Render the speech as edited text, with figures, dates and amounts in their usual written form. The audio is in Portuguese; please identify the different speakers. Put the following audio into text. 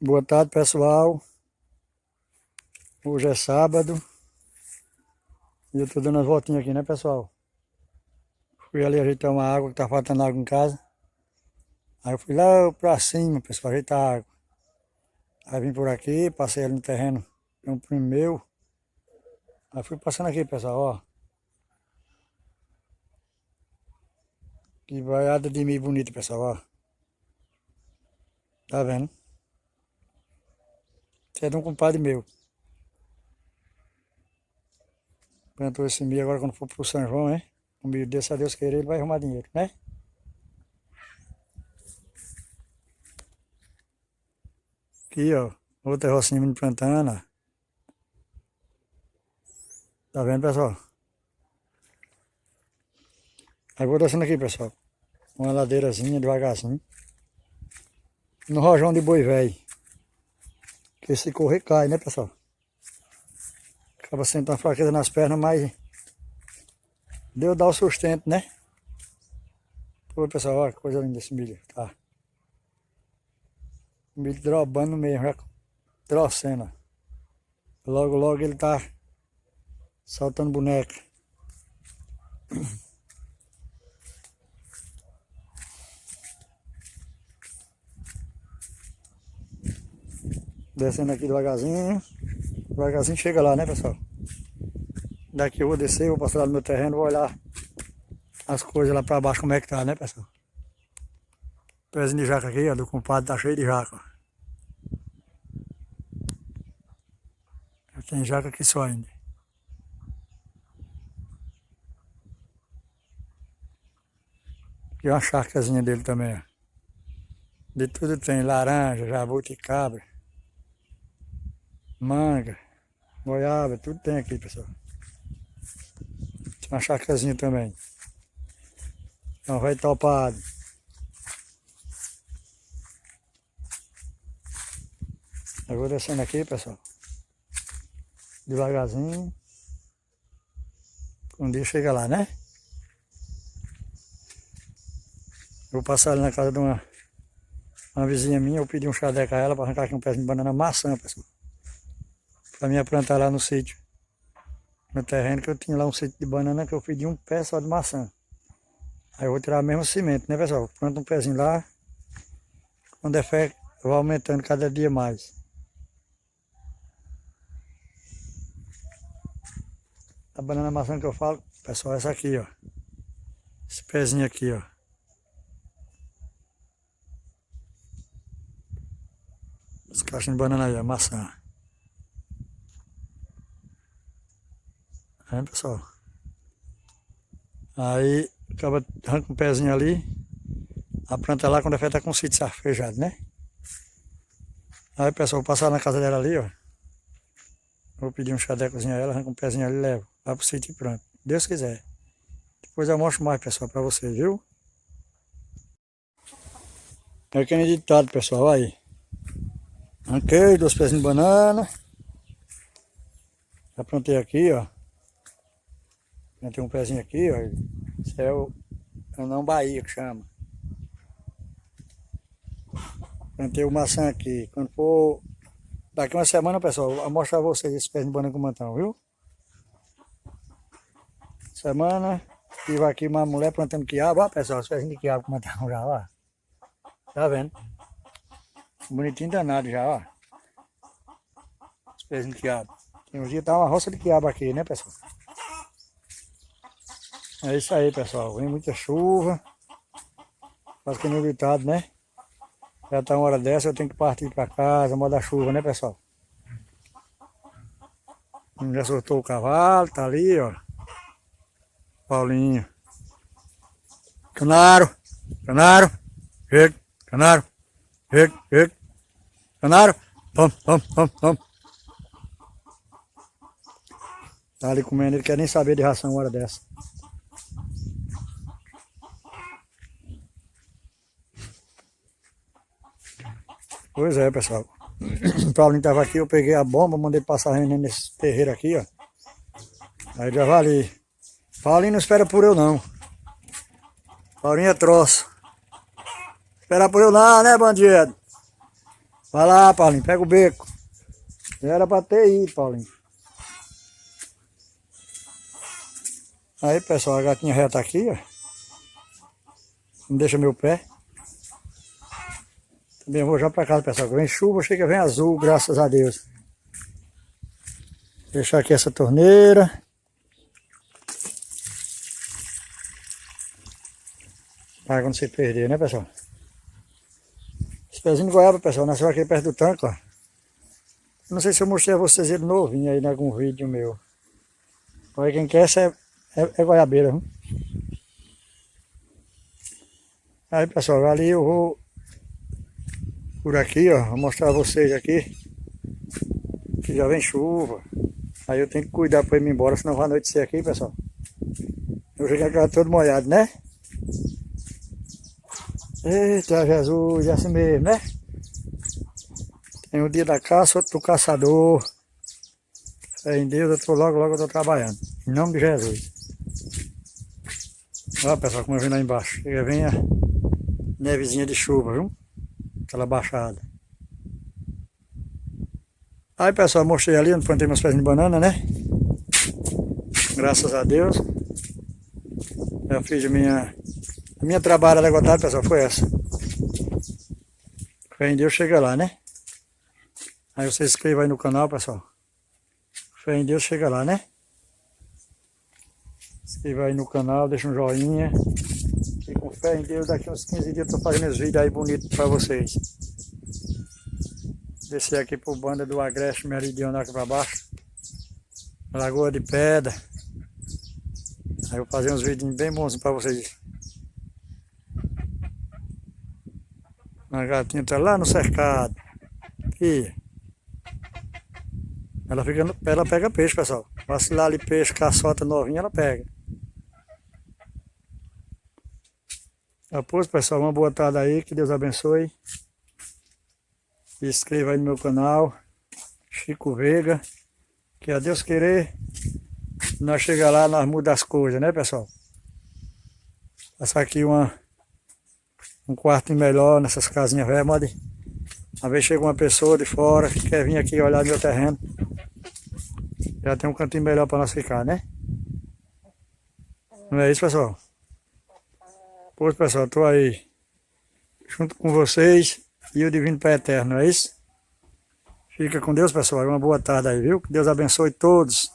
Speaker 1: Boa tarde, pessoal. Hoje é sábado e eu tô dando as voltinhas aqui, né, pessoal? Fui ali ajeitar uma água, que tá faltando água em casa. Aí eu fui lá pra cima, pessoal, ajeitar a água. Aí vim por aqui, passei ali no terreno, tem um primo meu. Aí fui passando aqui, pessoal, ó. Que vaiada de milho bonita, pessoal, ó. Tá vendo? Isso é de um compadre meu. Plantou esse milho agora quando for pro São João, né? Um milho desse, a Deus querer, ele vai arrumar dinheiro, né? Aqui, ó. Outra rocinha vindo plantando, ó. Tá vendo, pessoal? Aí vou descendo aqui, pessoal. Uma ladeirazinha, devagarzinho. No rojão de boi velho. Que se correr cai, né, pessoal? Acaba sentindo fraqueza nas pernas, mas Deus dá o sustento, né? Pô, pessoal, olha que coisa linda esse milho, tá? O milho drobando mesmo, já trouxendo. Logo, logo ele tá soltando boneca. Descendo aqui devagarzinho. Devagarzinho chega lá, né, pessoal? Daqui eu vou descer, vou passar lá no meu terreno, vou olhar as coisas lá pra baixo, como é que tá, né, pessoal? Pezinho de jaca aqui, ó, do compadre tá cheio de jaca, ó. Tem jaca aqui só ainda. E uma charcazinha dele também, ó. De tudo tem, laranja, jabuticaba, manga, goiaba, tudo tem aqui, pessoal. Tem uma charcazinha também. Então vai topado. Eu vou descendo aqui, pessoal. Devagarzinho. Um dia chega lá, né? Eu vou passar ali na casa de uma vizinha minha. Eu pedi um chadeca a ela para arrancar aqui um pezinho de banana maçã, pessoal. Pra mim plantar lá no sítio. No terreno que eu tinha lá um sítio de banana que eu pedi um pé só de maçã. Aí eu vou tirar mesmo semente, né, pessoal? Planta um pezinho lá. Quando é fé, eu vou aumentando cada dia mais. A banana maçã que eu falo, pessoal, é essa aqui, ó. Esse pezinho aqui, ó. Os cachos de banana aí, ó, maçã. É, pessoal? Aí, acaba arranca um pezinho ali. A planta lá, quando a fé tá com o sítio safejado, né? Aí, pessoal, vou passar na casa dela ali, ó. Vou pedir um chadecozinho a ela, arranca um pezinho ali e levo. Vai pro sítio e pronto. Deus quiser. Depois eu mostro mais, pessoal, pra vocês, viu? É aquele ditado, pessoal, aí. Arranquei 2 pezinhos de banana. Já plantei aqui, ó. Plantei um pezinho aqui, ó. Esse é o não Bahia que chama. Plantei o maçã aqui. Quando for daqui uma semana, pessoal, eu vou mostrar a vocês esse pezinho de banana com mantão, viu? Semana, tive aqui uma mulher plantando quiabo, ó, pessoal, os pezinhos de quiabo com mantão já, ó. Tá vendo? Bonitinho danado já, ó. Os pezinhos de quiabo. Tem um dia tá uma roça de quiabo aqui, né, pessoal? É isso aí, pessoal. Vem muita chuva. Faz que nem o ditado, né? Já tá uma hora dessa, eu tenho que partir pra casa, moda chuva, né, pessoal? Já soltou o cavalo, tá ali, ó. Paulinho. Canaro, canaro, chega, canaro, chega, canaro, pam. Tá ali comendo, ele quer nem saber de ração uma hora dessa. Pois é, pessoal. O Paulinho tava aqui, eu peguei a bomba, mandei passar renendo nesse terreiro aqui, ó. Aí já vale. Paulinho não espera por eu não. Paulinho é troço. Espera por eu não, né, bandido? Vai lá, Paulinho, pega o beco. Era pra ter ido, Paulinho. Aí, pessoal, a gatinha reta aqui, ó. Não deixa meu pé. Também vou já pra casa, pessoal. Vem chuva, chega, vem azul, graças a Deus. Deixar aqui essa torneira. Para não se perder, né, pessoal? Esse pezinho de goiaba, pessoal, nasceu aqui perto do tanque, ó. Não sei se eu mostrei a vocês ele novinho aí em algum vídeo meu. Olha, quem quer, essa é goiabeira, viu? Aí, pessoal, ali eu vou por aqui, ó, vou mostrar a vocês aqui que já vem chuva. Aí eu tenho que cuidar para ir embora, senão vai anoitecer aqui, pessoal. Eu cheguei aqui todo molhado, né? Eita, Jesus, é assim mesmo, né? Tem o dia da caça, outro do caçador. Fé em Deus, logo eu tô trabalhando. Em nome de Jesus. Olha, pessoal, como eu vim lá embaixo. Chega, vem a nevezinha de chuva, viu? Aquela baixada. Aí, pessoal, mostrei ali onde plantei meus pezinhos de banana, né? Graças a Deus. Eu fiz a minha trabalhada agotada, pessoal, foi essa. Fé em Deus, chega lá, né? Aí você se inscreva aí no canal, pessoal. Fé em Deus, chega lá, né? Se inscreva aí no canal, deixa um joinha. E com fé em Deus, daqui uns 15 dias eu tô fazendo os vídeos aí bonitos pra vocês. Descer aqui por banda do Agreste Meridional aqui pra baixo. Lagoa de Pedra. Aí eu vou fazer uns vídeos bem bons pra vocês. A gatinha tá lá no cercado. Aqui. Ela pega peixe, pessoal. Vacilar ali peixe, caçota novinha, ela pega. Pois, pessoal, uma boa tarde aí, que Deus abençoe. Se inscreva aí no meu canal, Chico Veiga. Que a Deus querer, nós chega lá, nós muda as coisas, né, pessoal? Passar aqui um quarto melhor nessas casinhas velhas, pode. Às vezes chega uma pessoa de fora que quer vir aqui olhar meu terreno. Já tem um cantinho melhor para nós ficar, né? Não é isso, pessoal? Pois, pessoal, tô aí junto com vocês e o Divino Pai Eterno, não é isso? Fica com Deus, pessoal. Uma boa tarde aí, viu? Que Deus abençoe todos.